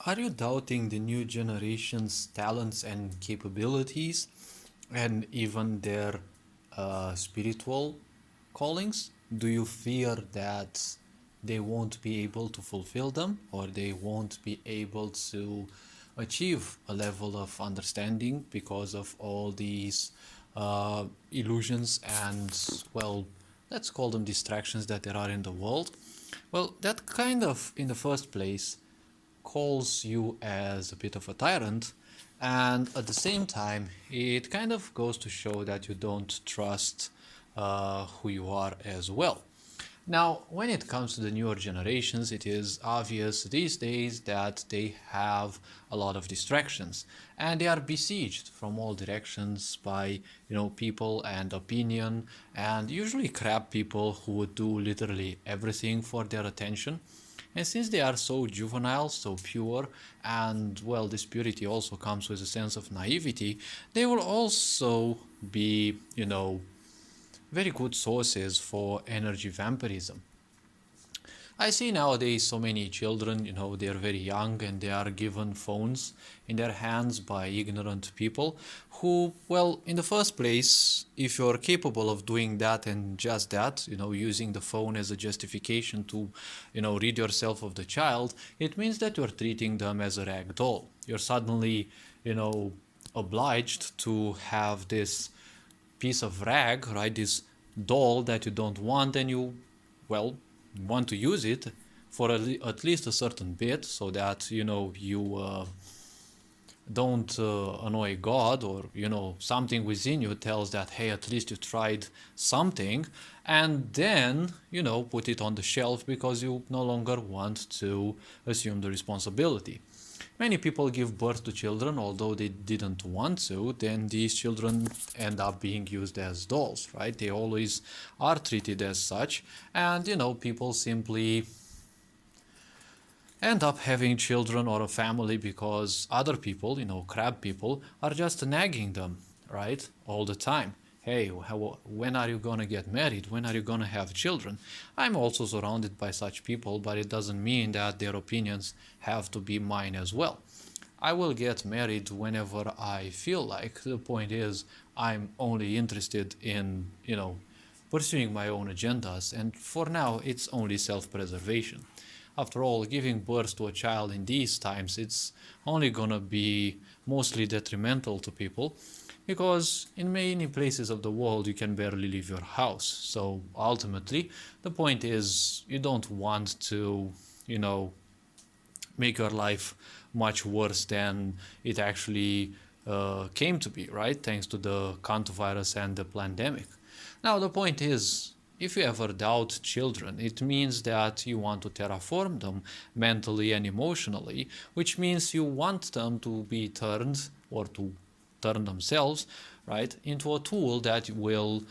Are you doubting the new generation's talents and capabilities and even their spiritual callings? Do you fear that they won't be able to fulfill them or they won't be able to achieve a level of understanding because of all these illusions and, well, let's call them distractions that there are in the world? Well, that kind of, in the first place, calls you as a bit of a tyrant, and at the same time, it kind of goes to show that you don't trust who you are as well. Now, when it comes to the newer generations, it is obvious these days that they have a lot of distractions and they are besieged from all directions by, people and opinion, and usually crap people who would do literally everything for their attention. And since they are so juvenile, so pure, and well, this purity also comes with a sense of naivety, they will also be, very good sources for energy vampirism. I see nowadays so many children, they're very young and they are given phones in their hands by ignorant people who, well, in the first place, if you're capable of doing that and just that, using the phone as a justification to, rid yourself of the child, it means that you're treating them as a rag doll. You're suddenly, obliged to have this piece of rag, right? This doll that you don't want, and you, well, want to use it for at least a certain bit, so that you don't annoy God, or something within you tells that, hey, at least you tried something, and then put it on the shelf because you no longer want to assume the responsibility. Many people give birth to children although they didn't want to, then these children end up being used as dolls, right? They always are treated as such, and people simply end up having children or a family because other people, crab people, are just nagging them, right? All the time. Hey, when are you gonna get married? When are you gonna have children? I'm also surrounded by such people, but it doesn't mean that their opinions have to be mine as well. I will get married whenever I feel like. The point is, I'm only interested in, pursuing my own agendas, and for now, it's only self preservation. After all, giving birth to a child in these times, it's only gonna be mostly detrimental to people because in many places of the world you can barely leave your house. So ultimately, the point is you don't want to, you know, make your life much worse than it actually came to be, right? Thanks to the coronavirus and the pandemic. Now, the point is, if you ever doubt children, it means that you want to terraform them mentally and emotionally, which means you want them to be turned or to turn themselves, right, into a tool that will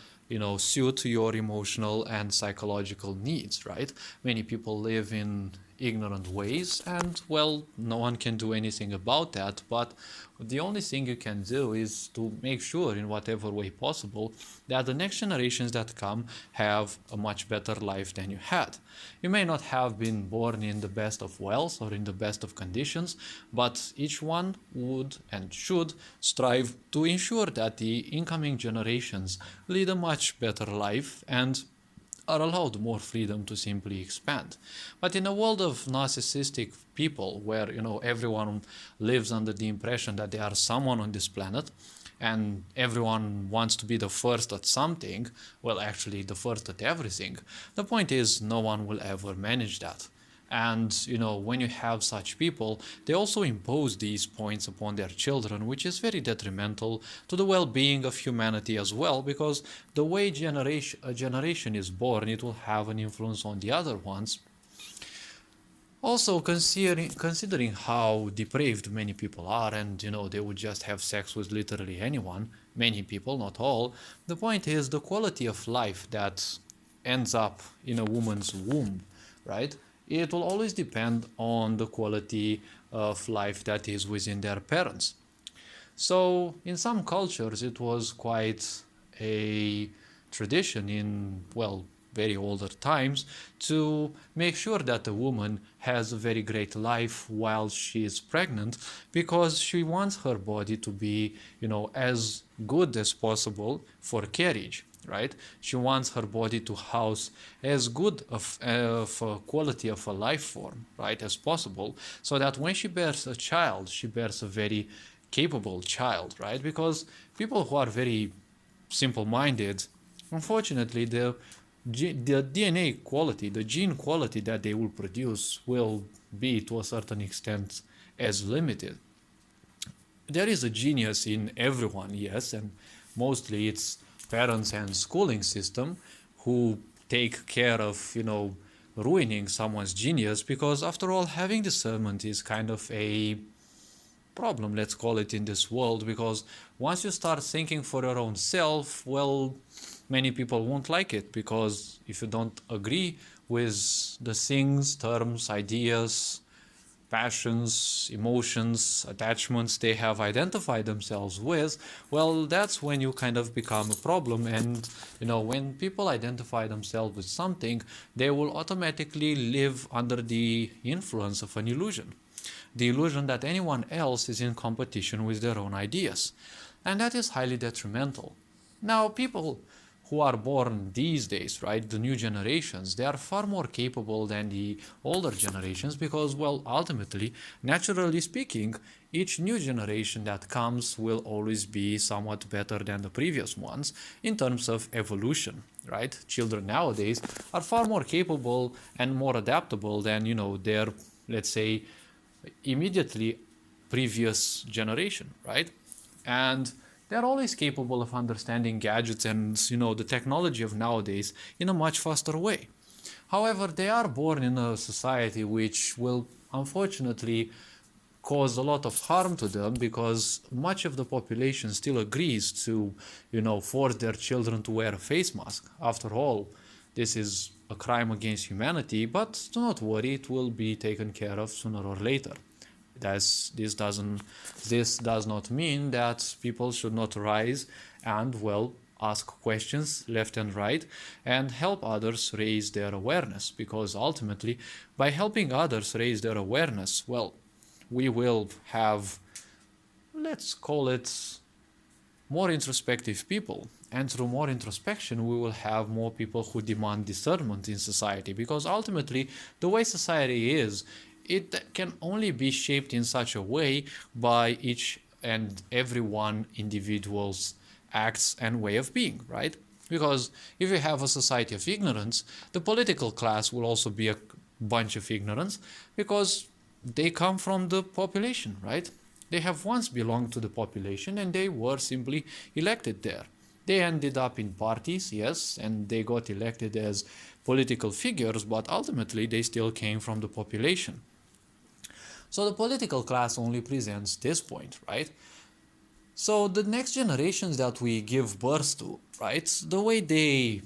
suit your emotional and psychological needs, right? Many people live in ignorant ways, and well, no one can do anything about that, but the only thing you can do is to make sure in whatever way possible that the next generations that come have a much better life than you had. You may not have been born in the best of wealth or in the best of conditions, but each one would and should strive to ensure that the incoming generations lead a much better life and are allowed more freedom to simply expand. But in a world of narcissistic people where everyone lives under the impression that they are someone on this planet and everyone wants to be the first at something, well, actually the first at everything, the point is no one will ever manage that. And when you have such people, they also impose these points upon their children, which is very detrimental to the well-being of humanity as well, because the way a generation is born, it will have an influence on the other ones. Also, considering how depraved many people are, and they would just have sex with literally anyone, many people, not all, the point is the quality of life that ends up in a woman's womb, right? It will always depend on the quality of life that is within their parents. So, in some cultures, it was quite a tradition in, well, very older times to make sure that the woman has a very great life while she is pregnant, because she wants her body to be, as good as possible for carriage, right? She wants her body to house as good of a quality of a life form, right, as possible, so that when she bears a child, she bears a very capable child, right? Because people who are very simple-minded, unfortunately, the DNA quality, the gene quality that they will produce will be, to a certain extent, as limited. There is a genius in everyone, yes, and mostly it's parents and schooling system who take care of, ruining someone's genius, because after all, having discernment is kind of a problem, let's call it, in this world, because once you start thinking for your own self, well, many people won't like it, because if you don't agree with the things, terms, ideas, passions, emotions, attachments they have identified themselves with, well, that's when you kind of become a problem. And, when people identify themselves with something, they will automatically live under the influence of an illusion. The illusion that anyone else is in competition with their own ideas. And that is highly detrimental. Now, people who are born these days, right, the new generations, they are far more capable than the older generations, because, well, ultimately, naturally speaking, each new generation that comes will always be somewhat better than the previous ones in terms of evolution, right? Children nowadays are far more capable and more adaptable than, their, let's say, immediately previous generation, right? And they're always capable of understanding gadgets and, the technology of nowadays in a much faster way. However, they are born in a society which will unfortunately cause a lot of harm to them, because much of the population still agrees to, force their children to wear a face mask. After all, this is a crime against humanity, but do not worry, it will be taken care of sooner or later. This does not mean that people should not rise and, well, ask questions left and right and help others raise their awareness, because ultimately, by helping others raise their awareness, well, we will have, let's call it, more introspective people. And through more introspection, we will have more people who demand discernment in society, because ultimately, the way society is, it can only be shaped in such a way by each and every one individual's acts and way of being, right? Because if you have a society of ignorance, the political class will also be a bunch of ignorance, because they come from the population, right? They have once belonged to the population and they were simply elected there. They ended up in parties, yes, and they got elected as political figures, but ultimately they still came from the population. So the political class only presents this point, right? So the next generations that we give birth to, right, the way they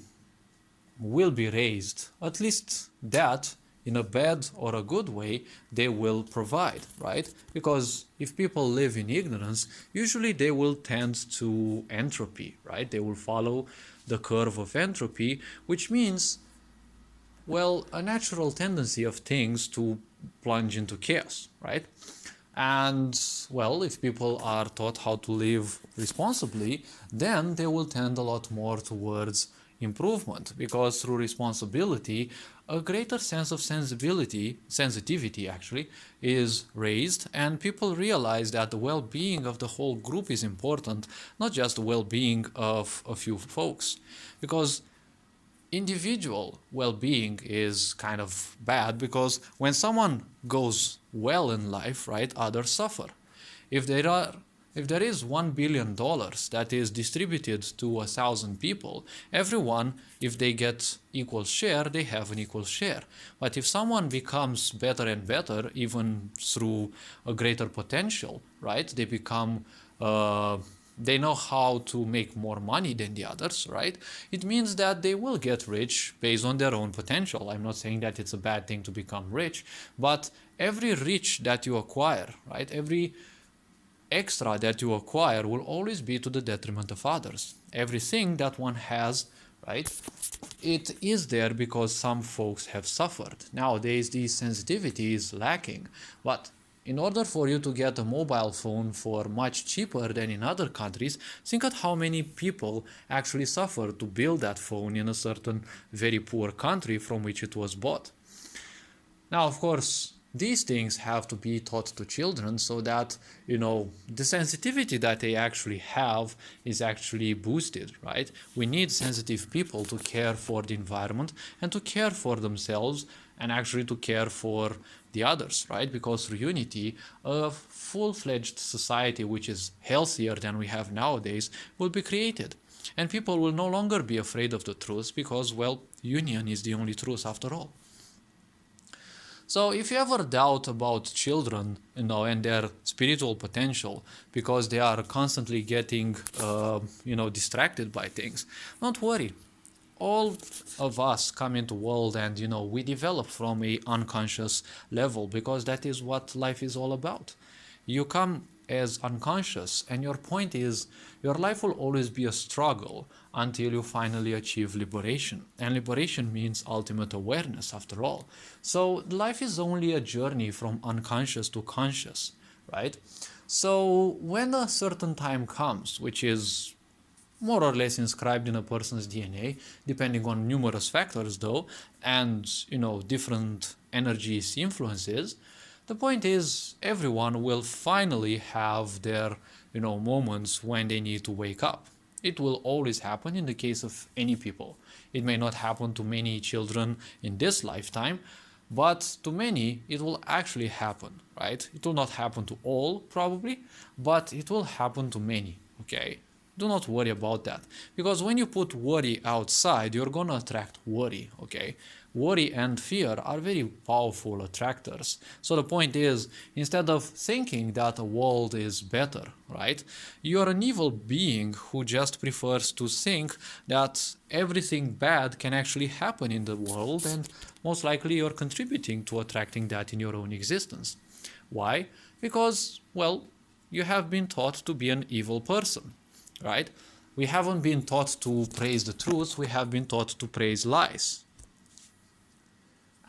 will be raised, at least that, in a bad or a good way, they will provide, right? Because if people live in ignorance, usually they will tend to entropy, right? They will follow the curve of entropy, which means, well, a natural tendency of things to plunge into chaos, right? And, well, if people are taught how to live responsibly, then they will tend a lot more towards improvement, because through responsibility, a greater sense of sensitivity actually, is raised, and people realize that the well-being of the whole group is important, not just the well-being of a few folks. Because individual well-being is kind of bad, because when someone goes well in life, right, others suffer. If there is $1 billion that is distributed to 1,000 people, everyone, if they get equal share, they have an equal share. But if someone becomes better and better, even through a greater potential, right, they become they know how to make more money than the others, right? It means that they will get rich based on their own potential. I'm not saying that it's a bad thing to become rich, but every rich that you acquire, right, every extra that you acquire will always be to the detriment of others. Everything that one has right? It is there because some folks have suffered. Nowadays, the sensitivity is lacking. But in order for you to get a mobile phone for much cheaper than in other countries, think at how many people actually suffer to build that phone in a certain very poor country from which it was bought. Now, of course, these things have to be taught to children so that, the sensitivity that they actually have is actually boosted, right? We need sensitive people to care for the environment and to care for themselves and actually to care for the others, right? Because through unity, a full-fledged society which is healthier than we have nowadays will be created. And people will no longer be afraid of the truth because, well, union is the only truth after all. So if you ever doubt about children, and their spiritual potential because they are constantly getting, distracted by things, don't worry. All of us come into world and, we develop from a unconscious level because that is what life is all about. You come as unconscious, and your point is your life will always be a struggle until you finally achieve liberation. And liberation means ultimate awareness after all. So life is only a journey from unconscious to conscious, right? So when a certain time comes, which is more or less inscribed in a person's DNA, depending on numerous factors though, and different energies, influences, the point is everyone will finally have their moments when they need to wake up. It will always happen in the case of any people. It may not happen to many children in this lifetime, but to many it will actually happen, right? It will not happen to all probably, but it will happen to many, okay? Do not worry about that, because when you put worry outside, you're gonna attract worry, okay? Worry and fear are very powerful attractors. So the point is, instead of thinking that the world is better, right? You're an evil being who just prefers to think that everything bad can actually happen in the world, and most likely you're contributing to attracting that in your own existence. Why? Because, well, you have been taught to be an evil person, right? We haven't been taught to praise the truth, we have been taught to praise lies.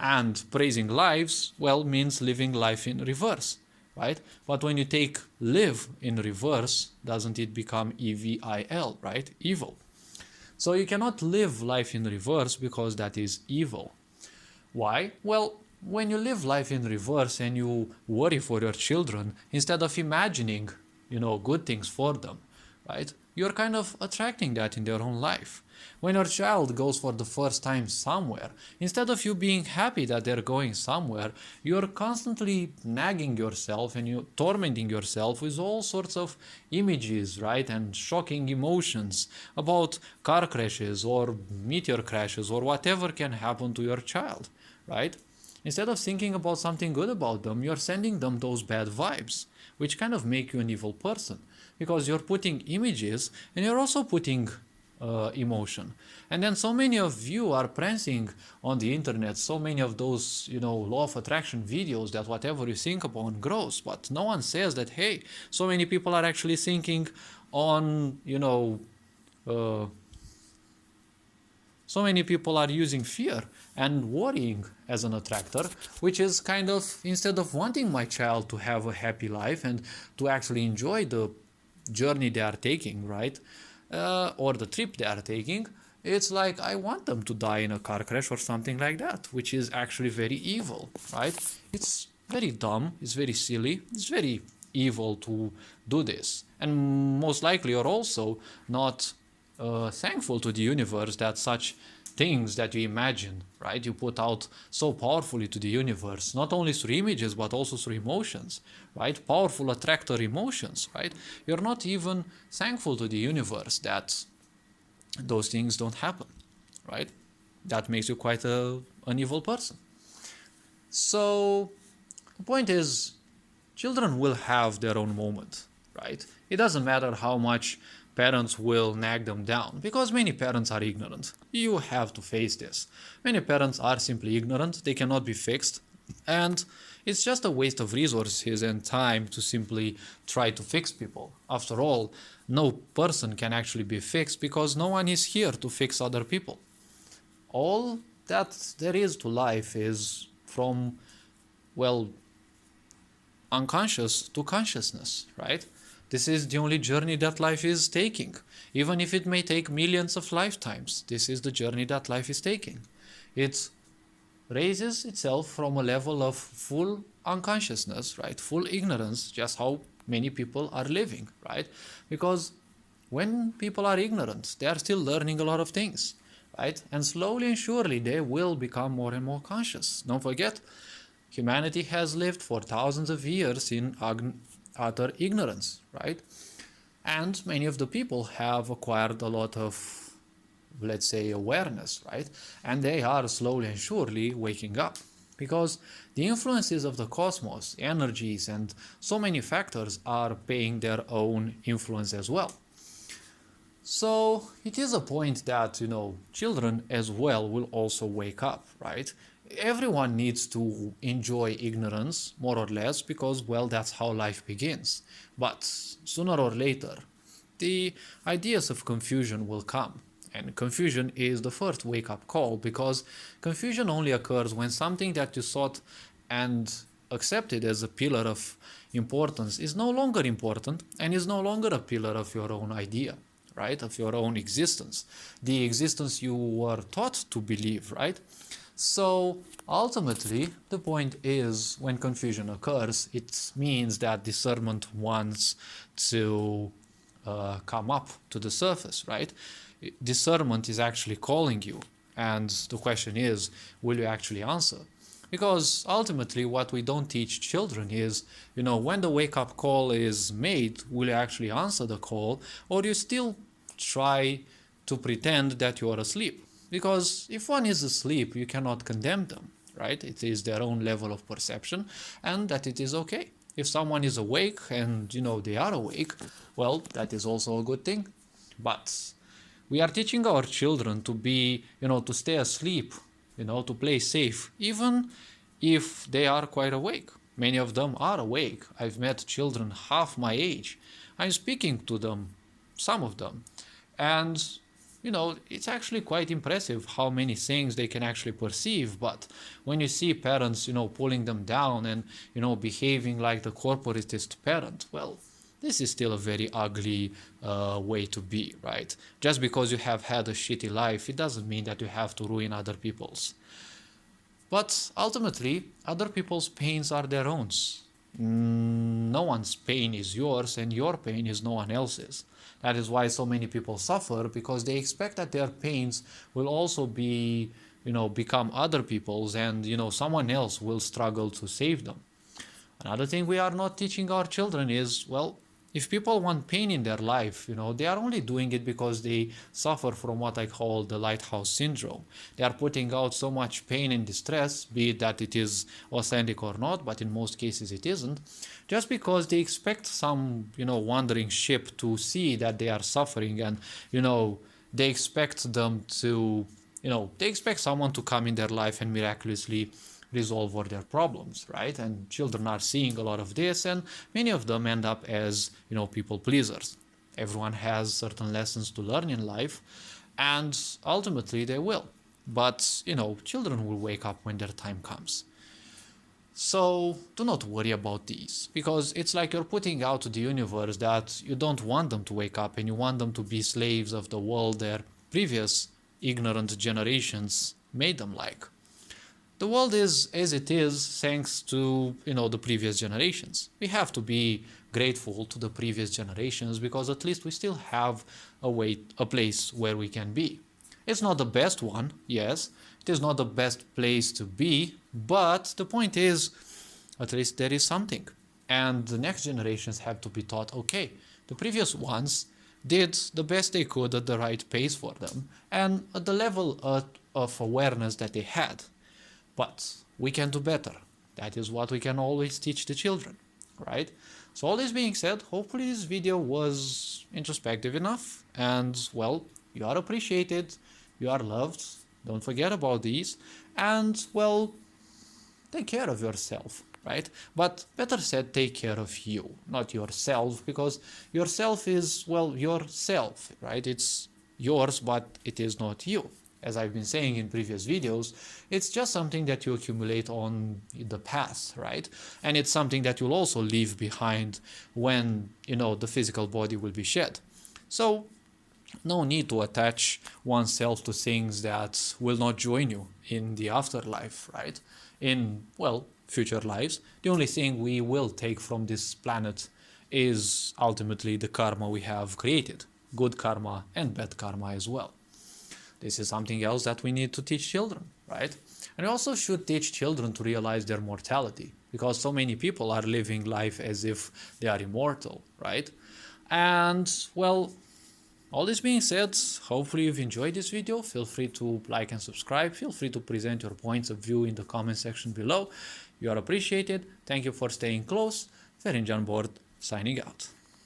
And praising lives, well, means living life in reverse, right? But when you take live in reverse, doesn't it become evil, right? Evil. So you cannot live life in reverse because that is evil. Why? Well, when you live life in reverse and you worry for your children, instead of imagining, good things for them, right? You're kind of attracting that in their own life. When your child goes for the first time somewhere, instead of you being happy that they're going somewhere, you're constantly nagging yourself and you tormenting yourself with all sorts of images, right? And shocking emotions about car crashes or meteor crashes or whatever can happen to your child, right? Instead of thinking about something good about them, you're sending them those bad vibes, which kind of make you an evil person, because you're putting images and you're also putting emotion. And then so many of you are prancing on the internet, so many of those, law of attraction videos that whatever you think upon grows, but no one says that, hey, so many people are actually thinking on, so many people are using fear and worrying as an attractor, which is kind of, instead of wanting my child to have a happy life and to actually enjoy the journey they are taking, right? Or the trip they are taking, it's like I want them to die in a car crash or something like that, which is actually very evil, right? It's very dumb, it's very silly, it's very evil to do this. And most likely you're also not thankful to the universe that such things that you imagine, right? You put out so powerfully to the universe, not only through images, but also through emotions, right? Powerful attractor emotions, right? You're not even thankful to the universe that those things don't happen, right? That makes you quite an evil person. So the point is, children will have their own moment, right? It doesn't matter how much parents will nag them down, because many parents are ignorant. You have to face this. Many parents are simply ignorant, they cannot be fixed. And it's just a waste of resources and time to simply try to fix people. After all, no person can actually be fixed because no one is here to fix other people. All that there is to life is from, well, unconscious to consciousness, right? This is the only journey that life is taking. Even if it may take millions of lifetimes, this is the journey that life is taking. It raises itself from a level of full unconsciousness, right? Full ignorance, just how many people are living, right? Because when people are ignorant, they are still learning a lot of things, right? And slowly and surely they will become more and more conscious. Don't forget, humanity has lived for thousands of years in utter ignorance, right? And many of the people have acquired a lot of, let's say, awareness, right? And they are slowly and surely waking up because the influences of the cosmos, energies, and so many factors are paying their own influence as well. So it is a point that, children as well will also wake up, right? Everyone needs to enjoy ignorance, more or less, because, well, that's how life begins. But sooner or later, the ideas of confusion will come. And confusion is the first wake-up call because confusion only occurs when something that you thought and accepted as a pillar of importance is no longer important and is no longer a pillar of your own idea, right? Of your own existence. The existence you were taught to believe, right? So ultimately, the point is when confusion occurs, it means that discernment wants to come up to the surface, right? Discernment is actually calling you. And the question is, will you actually answer? Because ultimately, what we don't teach children is, when the wake up call is made, will you actually answer the call, or do you still try to pretend that you are asleep? Because if one is asleep, you cannot condemn them, right? It is their own level of perception, and that it is okay. If someone is awake and, they are awake, well, that is also a good thing. But we are teaching our children to be, to stay asleep, to play safe, even if they are quite awake. Many of them are awake. I've met children half my age. I'm speaking to them, some of them. And, it's actually quite impressive how many things they can actually perceive. But when you see parents, pulling them down and, behaving like the corporatist parent, well, this is still a very ugly way to be, right? Just because you have had a shitty life, it doesn't mean that you have to ruin other people's. But ultimately, other people's pains are their own. No one's pain is yours, and your pain is no one else's. That is why so many people suffer, because they expect that their pains will also be, become other people's, and, someone else will struggle to save them. Another thing we are not teaching our children is, well, if people want pain in their life, they are only doing it because they suffer from what I call the lighthouse syndrome. They are putting out so much pain and distress, be it that it is authentic or not, but in most cases it isn't, just because they expect some, wandering ship to see that they are suffering and, they expect them to, they expect someone to come in their life and miraculously resolve all their problems, right? And children are seeing a lot of this, and many of them end up as, people pleasers. Everyone has certain lessons to learn in life, and ultimately they will. But, children will wake up when their time comes. So do not worry about these, because it's like you're putting out to the universe that you don't want them to wake up and you want them to be slaves of the world their previous ignorant generations made them like. The world is as it is thanks to, the previous generations. We have to be grateful to the previous generations because at least we still have a place where we can be. It's not the best one, yes. It is not the best place to be, but the point is, at least there is something. And the next generations have to be taught, okay, the previous ones did the best they could at the right pace for them and at the level of awareness that they had. But we can do better. That is what we can always teach the children, right? So all this being said, hopefully this video was introspective enough and, well, you are appreciated, you are loved, don't forget about these, and, well, take care of yourself, right? But better said, take care of you, not yourself, because yourself is, well, yourself, right? It's yours, but it is not you. As I've been saying in previous videos, it's just something that you accumulate on the past, right? And it's something that you'll also leave behind when, the physical body will be shed. So no need to attach oneself to things that will not join you in the afterlife, right? In, well, future lives. The only thing we will take from this planet is ultimately the karma we have created. Good karma and bad karma as well. This is something else that we need to teach children, right? And we also should teach children to realize their mortality, because so many people are living life as if they are immortal, right? And, well, all this being said, hopefully you've enjoyed this video. Feel free to like and subscribe. Feel free to present your points of view in the comment section below. You are appreciated. Thank you for staying close. Ferenc Board signing out.